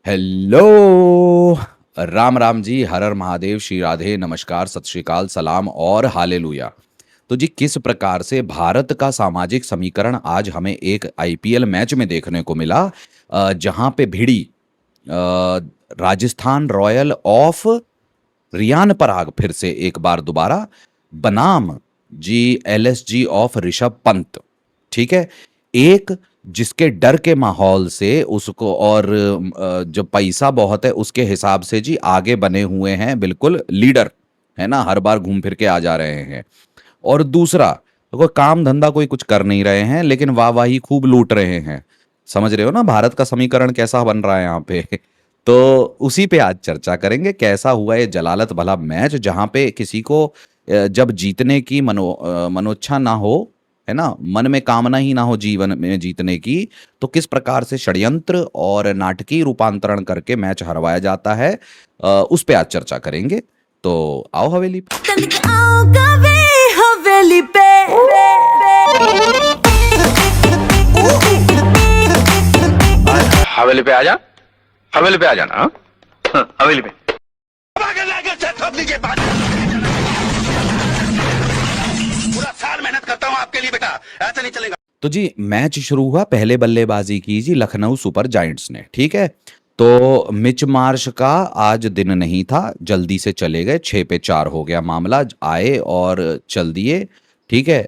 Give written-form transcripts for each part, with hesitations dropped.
Hello. Ram Ram ji, हर हर महादेव, श्री राधे, नमस्कार, सत श्री अकाल, सलाम और हालेलुया। तो जी, किस प्रकार से भारत का सामाजिक समीकरण आज हमें एक आईपीएल मैच में देखने को मिला, जहां पे भिड़ी राजस्थान रॉयल ऑफ रियान पराग फिर से एक बार दोबारा बनाम जी एलएसजी ऑफ ऋषभ पंत। ठीक है। एक जिसके डर के माहौल से उसको और जो पैसा बहुत है उसके हिसाब से जी आगे बने हुए हैं, बिल्कुल लीडर है ना, हर बार घूम फिर के आ जा रहे हैं। और दूसरा, कोई काम धंधा कोई कुछ कर नहीं रहे हैं लेकिन वाहवाही खूब लूट रहे हैं। समझ रहे हो ना भारत का समीकरण कैसा बन रहा है यहाँ पे। तो उसी पे आज चर्चा करेंगे, कैसा हुआ ये जलालत भला मैच जहां पे किसी को जब जीतने की मनोच्छा ना हो, है ना, मन में कामना ही ना हो जीवन में जीतने की, तो किस प्रकार से षड्यंत्र और नाटकीय रूपांतरण करके मैच हरवाया जाता है, उस पे आज चर्चा करेंगे। तो आओ हवेली पे। तनिक आओ गावे हवेली पे हवेली पे आ जा, हवेली पे आ जाना। हाँ, हवेली पे पूरा साल मेहनत करता हूँ आपके लिए बेटा, ऐसा नहीं चलेगा। तो जी मैच शुरू हुआ, पहले बल्लेबाजी की जी लखनऊ सुपर जायंट्स ने। ठीक है। तो मिच मार्श का आज दिन नहीं था, जल्दी से चले गए, 6 पे 4 हो गया मामला, आए और चल दिए। ठीक है।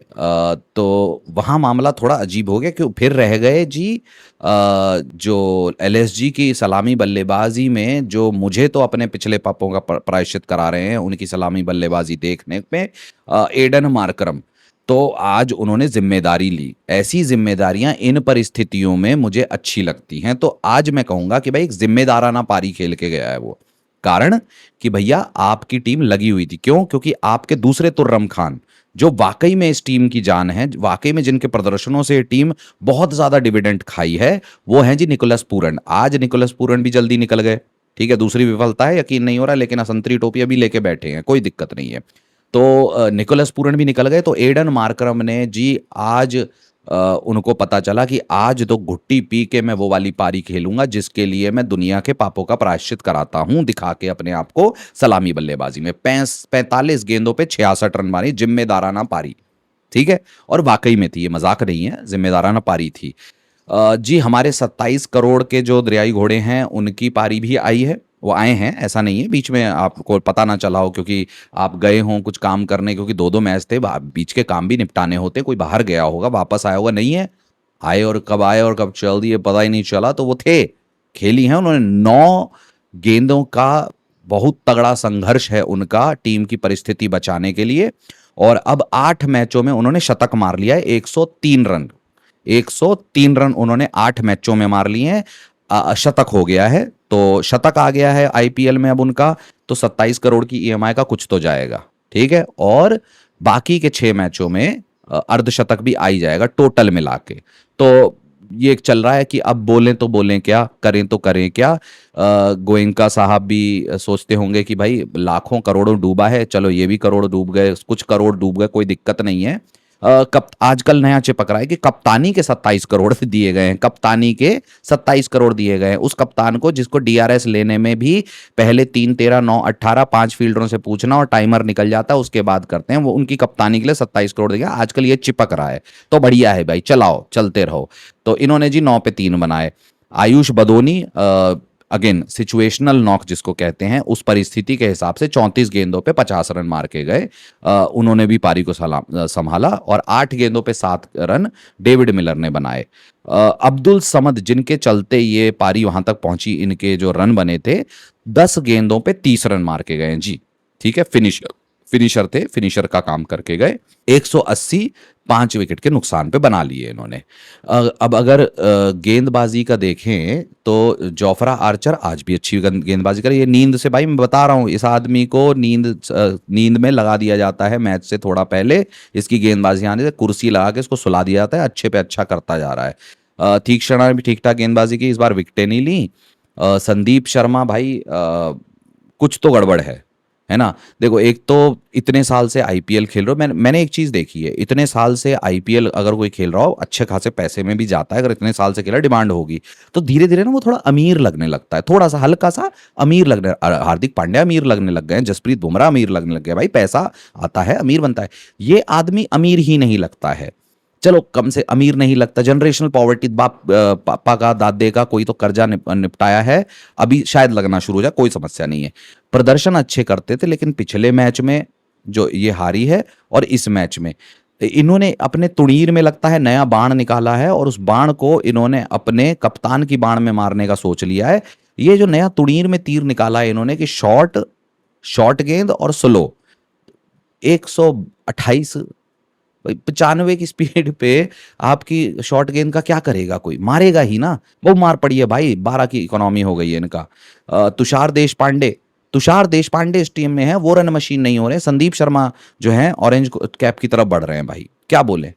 तो वहाँ मामला थोड़ा अजीब हो गया क्यों फिर रह गए जी। जो एलएसजी की सलामी बल्लेबाजी में, जो मुझे तो अपने पिछले पापों का प्रायश्चित करा रहे हैं उनकी सलामी बल्लेबाजी देखने में, एडन मार्करम। तो आज उन्होंने जिम्मेदारी ली। ऐसी जिम्मेदारियां इन परिस्थितियों में मुझे अच्छी लगती हैं। तो आज मैं कहूंगा कि भाई एक जिम्मेदाराना पारी खेल के गया है वो। कारण कि भैया आपकी टीम लगी हुई थी। क्यों? क्योंकि आपके दूसरे तुर्रम खान, जो वाकई में इस टीम की जान है, वाकई में जिनके प्रदर्शनों से ये टीम बहुत ज्यादा डिविडेंड खाई है, वो है जी निकोलस पूरन। आज निकोलस पूरन भी जल्दी निकल गए। ठीक है। दूसरी विफलता है, यकीन नहीं हो रहा, लेकिन असंतरी टोपी अभी लेके बैठे हैं, कोई दिक्कत नहीं है। तो निकोलस पूरन भी निकल गए। तो एडन मार्करम ने जी आज उनको पता चला कि आज तो घुट्टी पी के मैं वो वाली पारी खेलूंगा जिसके लिए मैं दुनिया के पापों का प्रायश्चित कराता हूं, दिखा के अपने आप को सलामी बल्लेबाजी में 45 गेंदों पे 66 रन मारी, जिम्मेदाराना पारी। ठीक है। और वाकई में थी, ये मजाक नहीं है, जिम्मेदाराना पारी थी। जी हमारे 27 करोड़ के जो दरियाई घोड़े हैं उनकी पारी भी आई है, वो आए हैं, ऐसा नहीं है बीच में आपको पता ना चला हो क्योंकि आप गए हों कुछ काम करने, क्योंकि 2-2 मैच थे, बीच के काम भी निपटाने होते, कोई बाहर गया होगा वापस आया होगा, नहीं है। आए और कब चल दिए पता ही नहीं चला, तो वो थे, खेली हैं उन्होंने। 9 गेंदों का बहुत तगड़ा संघर्ष है उनका टीम की परिस्थिति बचाने के लिए। और अब 8 मैचों में उन्होंने शतक मार लिया है, 103 रन। 103 रन उन्होंने 8 मैचों में मार लिए हैं। शतक हो गया है, तो शतक आ गया है आईपीएल में अब उनका। तो 27 करोड़ की ईएमआई का कुछ तो जाएगा। ठीक है। और बाकी के 6 मैचों में अर्धशतक भी आ ही जाएगा टोटल मिला के। तो ये एक चल रहा है कि अब बोलें तो बोलें क्या, करें तो करें क्या। गोयनका साहब भी सोचते होंगे कि भाई लाखों करोड़ों डूबा है, चलो ये भी करोड़ डूब गए, कुछ करोड़ डूब गए, कोई दिक्कत नहीं है। आजकल नया चिपक रहा है कि कप्तानी के 27 करोड़ दिए गए हैं, कप्तानी के 27 करोड़ दिए गए हैं उस कप्तान को जिसको डीआरएस लेने में भी पहले 3, 13, 9, 18 5 फील्डरों से पूछना और टाइमर निकल जाता है, उसके बाद करते हैं। वो उनकी कप्तानी के लिए 27 करोड़ दिए। आजकल ये चिपक रहा है, तो बढ़िया है भाई, चलाओ, चलते रहो। तो इन्होंने जी 9 पे 3 बनाए। Ayush Badoni, again situational knock जिसको कहते हैं, उस परिस्थिति के हिसाब से 34 गेंदों पे 50 रन मार के गए। उन्होंने भी पारी को संभाला। और 8 गेंदों पे 7 रन डेविड मिलर ने बनाए। अब्दुल समद, जिनके चलते ये पारी वहां तक पहुंची, इनके जो रन बने थे, 10 गेंदों पे 30 रन मार के गए जी। ठीक है। फिनिशर थे, फिनिशर का काम करके गए। 180 5 विकेट के नुकसान पे बना लिए इन्होंने। अब अगर गेंदबाजी का देखें तो जोफ्रा आर्चर आज भी अच्छी गेंदबाजी करे। ये नींद से, भाई मैं बता रहा हूँ, इस आदमी को नींद में लगा दिया जाता है मैच से थोड़ा पहले, इसकी गेंदबाजी आने से कुर्सी लगा के इसको सुला दिया जाता है, अच्छे पे अच्छा करता जा रहा है। तीक्ष्णा ने भी ठीक ठाक गेंदबाजी की, इस बार विकेटें नहीं ली। संदीप शर्मा भाई, कुछ तो गड़बड़ है, है ना। देखो एक तो इतने साल से आईपीएल खेल रहे हो, मैंने एक चीज देखी है, इतने साल से आईपीएल अगर कोई खेल रहा हो अच्छे खासे पैसे में भी जाता है, अगर इतने साल से खेला डिमांड होगी तो धीरे धीरे ना वो थोड़ा अमीर लगने लगता है, थोड़ा सा हल्का सा अमीर लगने, हार्दिक पांड्या अमीर लगने लग गए हैं, जसप्रीत बुमराह अमीर लगने लग गए, भाई पैसा आता है अमीर बनता है। ये आदमी अमीर ही नहीं लगता है, चलो कम से अमीर नहीं लगता, जनरेशनल पॉवर्टी, पापा का दादे का कोई तो कर्जा निपटाया है, अभी शायद लगना शुरू हो जाए, कोई समस्या नहीं है। प्रदर्शन अच्छे करते थे लेकिन पिछले मैच में जो ये हारी है और इस मैच में इन्होंने अपने तुणीर में लगता है नया बाण निकाला है और उस बाण को इन्होंने अपने कप्तान की बाण में मारने का सोच लिया है। ये जो नया तुणीर में तीर निकाला है इन्होंने कि शॉर्ट शॉर्ट गेंद और स्लो 128 95 की स्पीड पे आपकी शॉर्ट गेंद का क्या करेगा, कोई मारेगा ही ना, वो मार पड़ी है भाई, 12 की इकोनॉमी हो गई है इनका। तुषार देश पांडे इस टीम में है, वो रन मशीन नहीं हो रहे, संदीप शर्मा जो है ऑरेंज कैप की तरफ बढ़ रहे हैं भाई, क्या बोले।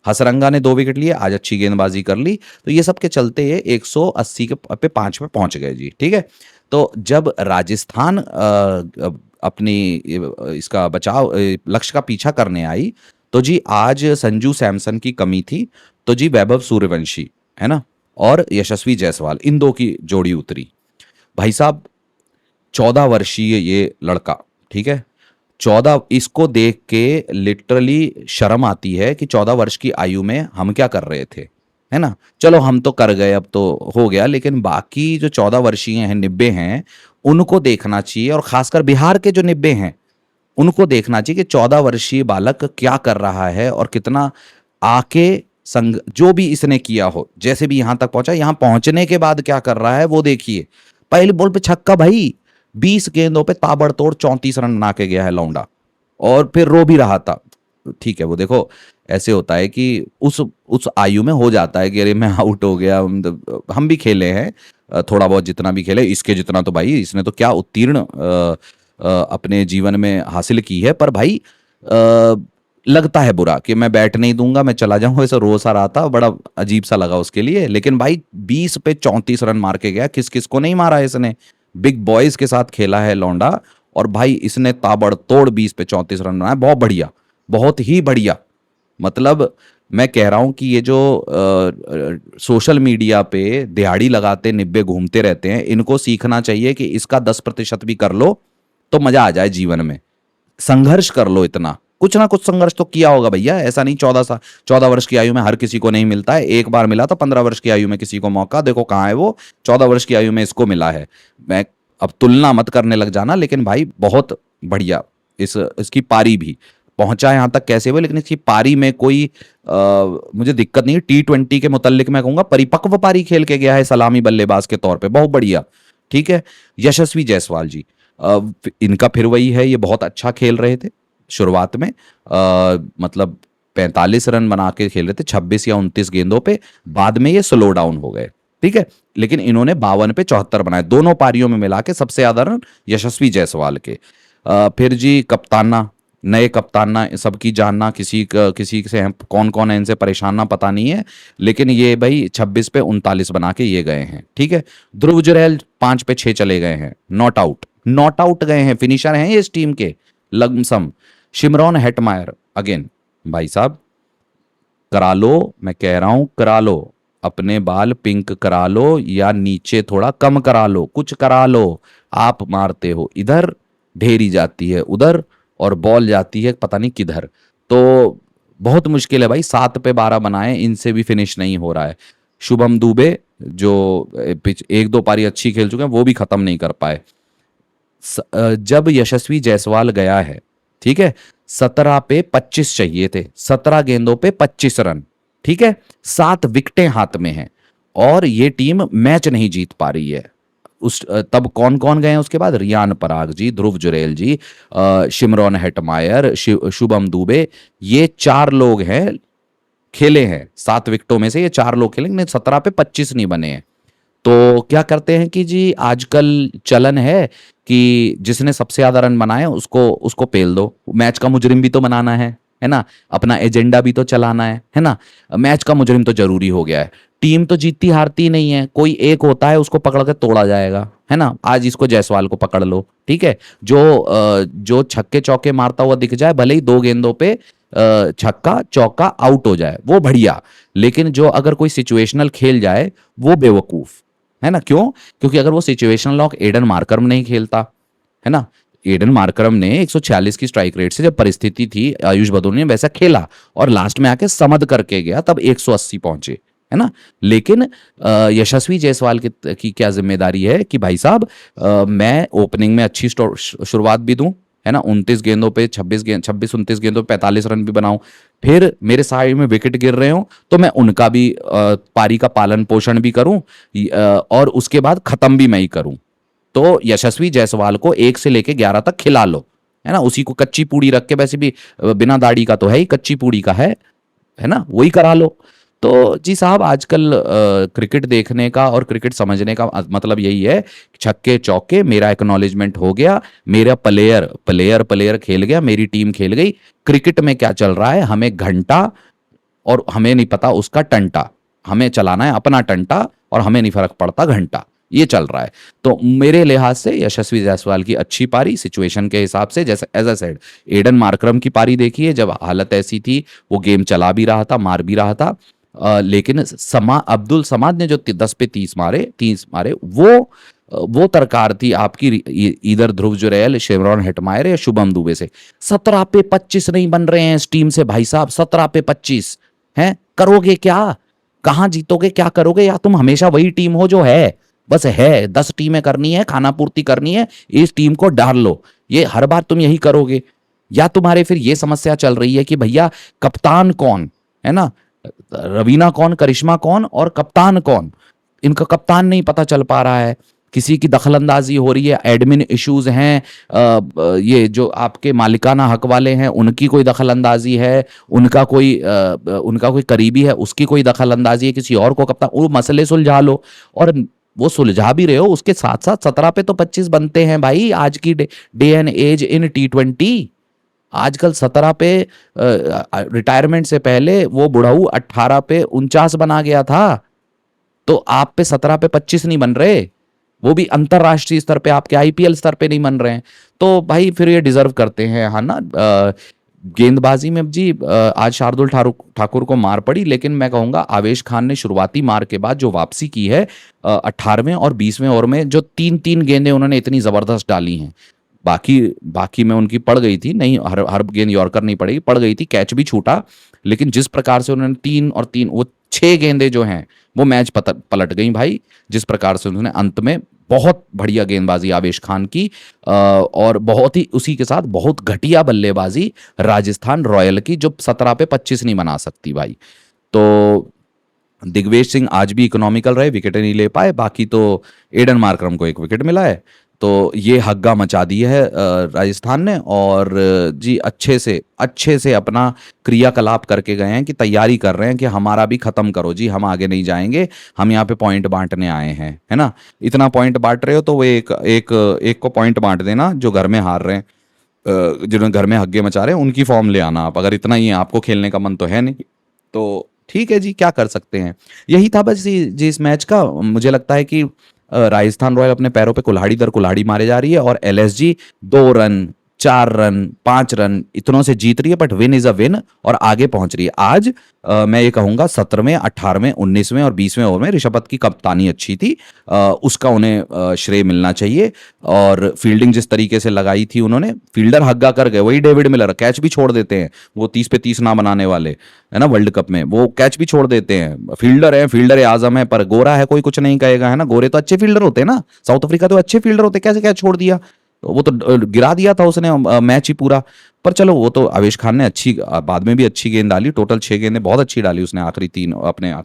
हसरंगा ने 2 विकेट लिए, आज अच्छी गेंदबाजी कर ली, तो ये सब के चलते ये 180 के पे 5 पे पहुंच गए जी, ठीक है। तो जब राजस्थान अपनी इसका बचाव लक्ष्य का पीछा करने आई तो जी आज संजू सैमसन की कमी थी, तो जी वैभव सूर्यवंशी है ना और यशस्वी जायसवाल, इन दो की जोड़ी उतरी। भाई साहब 14 वर्षीय ये लड़का, ठीक है, 14, इसको देख के लिटरली शर्म आती है कि 14 वर्ष की आयु में हम क्या कर रहे थे, है ना। चलो हम तो कर गए, अब तो हो गया, लेकिन बाकी जो 14 वर्षीय हैं, 90 हैं, उनको देखना चाहिए, और खासकर बिहार के जो 90 हैं उनको देखना चाहिए कि 14 वर्षीय बालक क्या कर रहा है और कितना आके संग जो भी इसने किया हो, जैसे भी यहां तक पहुंचा, यहां पहुंचने के बाद क्या कर रहा है वो देखिए। पहले बॉल पे छक्का भाई, 20 गेंदों पे ताबड़तोड़ 34 रन बना के गया है लौंडा, और फिर रो भी रहा था। ठीक है, वो देखो ऐसे होता है कि उस आयु में हो जाता है कि अरे मैं आउट हो गया, हम भी खेले हैं थोड़ा बहुत, जितना भी खेले, इसके जितना तो भाई इसने तो क्या उत्तीर्ण अपने जीवन में हासिल की है, पर भाई लगता है बुरा कि मैं बैट नहीं दूंगा, मैं चला जाऊंगा, ऐसा रो सा रहा था, बड़ा अजीब सा लगा उसके लिए। लेकिन भाई 20 पे 34 रन मार के गया, किस किस को नहीं मारा है इसने, बिग बॉयज के साथ खेला है लौंडा, और भाई इसने ताबड़तोड़ 20 पे 34 रन बनाया, बहुत बढ़िया, बहुत ही बढ़िया। मतलब मैं कह रहा हूं कि ये जो सोशल मीडिया पे दिहाड़ी लगाते निब्बे घूमते रहते हैं, इनको सीखना चाहिए कि इसका 10% भी कर लो तो मजा आ जाए जीवन में, संघर्ष कर लो, इतना कुछ ना कुछ संघर्ष तो किया होगा भैया, ऐसा नहीं 14 वर्ष की आयु में हर किसी को नहीं मिलता है, एक बार मिला था 15 वर्ष की आयु में किसी को मौका, देखो कहाँ है वो, 14 वर्ष की आयु में इसको मिला है। मैं अब तुलना मत करने लग जाना, लेकिन भाई बहुत बढ़िया, इसकी पारी भी पहुंचा है यहाँ तक कैसे हुए, लेकिन इसकी पारी में कोई मुझे दिक्कत नहीं है। T20 के मुतालिक मैं कहूंगा परिपक्व पारी खेल के गया है सलामी बल्लेबाज के तौर पे, बहुत बढ़िया, ठीक है। यशस्वी जायसवाल जी, इनका फिर वही है, ये बहुत अच्छा खेल रहे थे शुरुआत में, मतलब 45 रन बना के खेल रहे थे 26 या 29 गेंदों पे, बाद में ये स्लो डाउन हो गए, ठीक है, लेकिन इन्होंने 52 पे 74 बनाए, दोनों पारियों में मिला के सबसे ज्यादा रन यशस्वी जायसवाल के। फिर जी कप्ताना, नए कप्ताना सबकी जानना, किसी से कौन कौन है इनसे परेशान ना पता नहीं है, लेकिन ये भाई 26 पे 39 बना के ये गए हैं, ठीक है। ध्रुव जुरैल 5 पे 6 चले गए हैं, नॉट आउट गए हैं, फिनिशर हैं ये इस टीम के लमसम। शिमरॉन हेटमायर अगेन, भाई साहब करा लो, मैं कह रहा हूं करा लो, अपने बाल पिंक करा लो या नीचे थोड़ा कम करा लो, कुछ करा लो, आप मारते हो इधर, ढेरी जाती है उधर, और बॉल जाती है पता नहीं किधर, तो बहुत मुश्किल है भाई। 7 पे 12 बनाए, इनसे भी फिनिश नहीं हो रहा है। शुभम दुबे जो 1-2 पारी अच्छी खेल चुके हैं, वो भी खत्म नहीं कर पाए। जब यशस्वी जायसवाल गया है, ठीक है, 17 पे 25 चाहिए थे, 17 गेंदों पे 25 रन, ठीक है, 7 विकेटें हाथ में हैं, और ये टीम मैच नहीं जीत पा रही है। तब कौन कौन गए हैं उसके बाद, रियान पराग जी, ध्रुव जुरैल जी, शिमरॉन हेटमायर, शुभम दुबे, ये 4 लोग हैं खेले हैं, 7 विकेटों में से ये 4 लोग खेलेंगे, 17 पे 25 नहीं बने हैं। तो क्या करते हैं कि जी आजकल चलन है कि जिसने सबसे ज्यादा रन बनाए उसको पेल दो, मैच का मुजरिम भी तो बनाना है ना, अपना एजेंडा भी तो चलाना है ना, मैच का मुजरिम तो जरूरी हो गया है। टीम तो जीतती हारती नहीं है, कोई एक होता है उसको पकड़ के तोड़ा जाएगा, है ना, आज इसको जायसवाल को पकड़ लो, ठीक है, जो छक्के चौके मारता हुआ दिख जाए, भले ही 2 गेंदों पे छक्का चौका आउट हो जाए, वो बढ़िया, लेकिन जो अगर कोई सिचुएशनल खेल जाए वो बेवकूफ, है ना। क्यों? क्योंकि अगर वो सिचुएशनल लॉक एडन मार्करम नहीं खेलता, है ना, एडन मार्करम ने 146 की स्ट्राइक रेट से जब परिस्थिति थी, आयुष भदौरिया ने वैसा खेला और लास्ट में आके समद करके गया, तब 180 पहुंचे, है ना। लेकिन यशस्वी जायसवाल की क्या जिम्मेदारी है कि भाई साहब मैं ओपनिंग में अच्छी शुरुआत भी दूं, है ना, 29 गेंदों पे 26-29 गेंदों पे 45 रन भी बनाऊं, फिर मेरे साइड में विकेट गिर रहे हो तो मैं उनका भी पारी का पालन पोषण भी करूं, और उसके बाद खत्म भी मैं ही करूं। तो यशस्वी जायसवाल को 1 से लेके 11 तक खिला लो, है ना, उसी को कच्ची पूड़ी रख के, वैसे भी बिना दाढ़ी का तो है ही, कच्ची पूड़ी का है ना, वही करा लो। तो जी साहब, आजकल क्रिकेट देखने का और क्रिकेट समझने का मतलब यही है, छक्के चौके, मेरा एक्नॉलेजमेंट हो गया, मेरा प्लेयर खेल गया, मेरी टीम खेल गई। क्रिकेट में क्या चल रहा है, हमें घंटा और हमें नहीं पता उसका टंटा, हमें चलाना है अपना टंटा और हमें नहीं फर्क पड़ता घंटा, ये चल रहा है। तो मेरे लिहाज से यशस्वी जायसवाल की अच्छी पारी सिचुएशन के हिसाब से, जैसे as I said, Aiden Markram की पारी देखिए, जब हालत ऐसी थी वो गेम चला भी रहा था, मार भी रहा था, लेकिन अब्दुल समाद ने जो 10 पे 30 मारे, वो तरकार थी आपकी इधर ध्रुव जुरैल, शेवरॉन हेटमायर या शुभम दुबे से। 17 पे 25 नहीं बन रहे हैं इस टीम से भाई साहब, 17 पे 25 हैं, करोगे क्या, कहां जीतोगे, क्या करोगे? या तुम हमेशा वही टीम हो जो है, बस है 10 टीमें करनी है, खाना पूर्ति करनी है, इस टीम को डाल लो, ये हर बार तुम यही करोगे? या तुम्हारे फिर ये समस्या चल रही है कि भैया कप्तान कौन, है ना, रवीना कौन, करिश्मा कौन और कप्तान कौन, इनका कप्तान नहीं पता चल पा रहा है, किसी की दखलंदाजी हो रही है, एडमिन इश्यूज हैं, ये जो आपके मालिकाना हक वाले हैं उनकी कोई दखलंदाजी है, उनका कोई करीबी है उसकी कोई दखलंदाजी है, किसी और को कप्तान, वो मसले सुलझा लो। और वो सुलझा भी रहे हो, उसके साथ साथ 17 पे तो 25 बनते हैं भाई, आज की day and as in T20। आजकल 17 पे रिटायरमेंट से पहले वो बुढ़ाऊ 18 पे 49 बना गया था, तो आप पे 17 पे 25 नहीं बन रहे, वो भी अंतरराष्ट्रीय स्तर पे, आपके IPL स्तर पे नहीं बन रहे हैं। तो भाई फिर ये डिजर्व करते हैं, हाँ ना। गेंदबाजी में जी आज शार्दुल ठाकुर को मार पड़ी, लेकिन मैं कहूंगा आवेश खान ने शुरुआती मार के बाद जो वापसी की है 18वें और 20वें ओवर में, जो 3-3 गेंदें उन्होंने इतनी जबरदस्त डाली हैं, बाकी में उनकी पड़ गई थी, नहीं हर गेंद यॉर्कर नहीं पड़ेगी, पड़ गई थी, कैच भी छूटा, लेकिन जिस प्रकार से उन्होंने 3 और 3 वो 6 गेंदें जो हैं वो मैच पलट गई भाई, जिस प्रकार से उन्होंने अंत में, बहुत बढ़िया गेंदबाजी आवेश खान की, और बहुत ही उसी के साथ बहुत घटिया बल्लेबाजी राजस्थान रॉयल की, जो 17 पे 25 नहीं बना सकती भाई। तो दिग्वेश सिंह आज भी इकोनॉमिकल रहे, विकेट नहीं ले पाए, बाकी तो एडन मार्करम को 1 विकेट मिला है। तो ये हग्गा मचा दी है राजस्थान ने, और जी अच्छे से अपना क्रियाकलाप करके गए हैं कि तैयारी कर रहे हैं कि हमारा भी खत्म करो जी, हम आगे नहीं जाएंगे, हम यहाँ पे पॉइंट बांटने आए हैं, है ना। इतना पॉइंट बांट रहे हो तो वो एक को पॉइंट बांट देना, जो घर में हार रहे हैं, जिन्होंने घर में हग्गे मचा रहे हैं उनकी फॉर्म ले आना आप, अगर इतना ही आपको खेलने का मन तो है नहीं, तो ठीक है जी, क्या कर सकते हैं। यही था बस जी इस मैच का। मुझे लगता है कि राजस्थान रॉयल अपने पैरों पे कुल्हाड़ी दर कुल्हाड़ी मारे जा रही है, और LSG 2 रन 4 रन 5 रन इतनों से जीत रही है, but win is a win, और आगे पहुंच रही है। आज मैं ये कहूंगा 17वें 18वें 19वें और 20वें ओवर में ऋषभ पंत की कप्तानी अच्छी थी, उसका उन्हें श्रेय मिलना चाहिए। और फील्डिंग जिस तरीके से लगाई थी उन्होंने, फील्डर हग्गा कर गए, वही डेविड मिलर कैच भी छोड़ देते हैं, वो 30 पे 30 ना बनाने वाले, है ना, वर्ल्ड कप में वो कैच भी छोड़ देते हैं, फील्डर आजम है, पर गोरा है कोई कुछ नहीं कहेगा, है ना, गोरे तो अच्छे फील्डर होते हैं ना, साउथ अफ्रीका तो अच्छे फील्डर होते, कैसे कैच छोड़ दिया, वो तो गिरा दिया था उसने मैच ही पूरा। पर चलो, वो तो आवेश खान ने बाद में भी अच्छी गेंद डाली, टोटल 6 गेंदें बहुत अच्छी डाली उसने आखिरी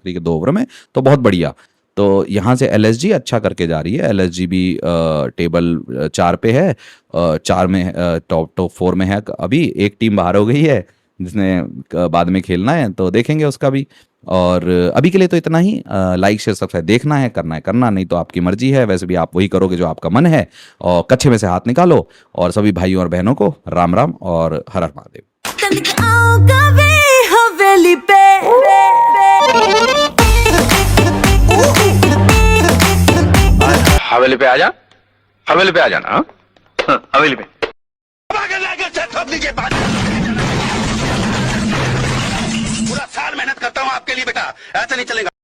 के 2 ओवर में, तो बहुत बढ़िया। तो यहाँ से LSG अच्छा करके जा रही है, LSG भी टेबल 4 पे है, 4 में टॉप 4 में है, अभी एक टीम बाहर हो गई है जिसने बाद में खेलना है, तो देखेंगे उसका भी। और अभी के लिए तो इतना ही। लाइक शेयर सब्सक्राइब देखना है करना नहीं तो आपकी मर्जी है, वैसे भी आप वही करोगे जो आपका मन है, और कच्छे में से हाथ निकालो। और सभी भाइयों और बहनों को राम राम और हर हर महादेव। तनिक आओ कभी हवेली पे हवेली पे आजा। हवेली पे आ जाना हाँ? हवेली पे पूरा साल मेहनत करता हूँ आपके लिए बेटा, ऐसा नहीं चलेगा।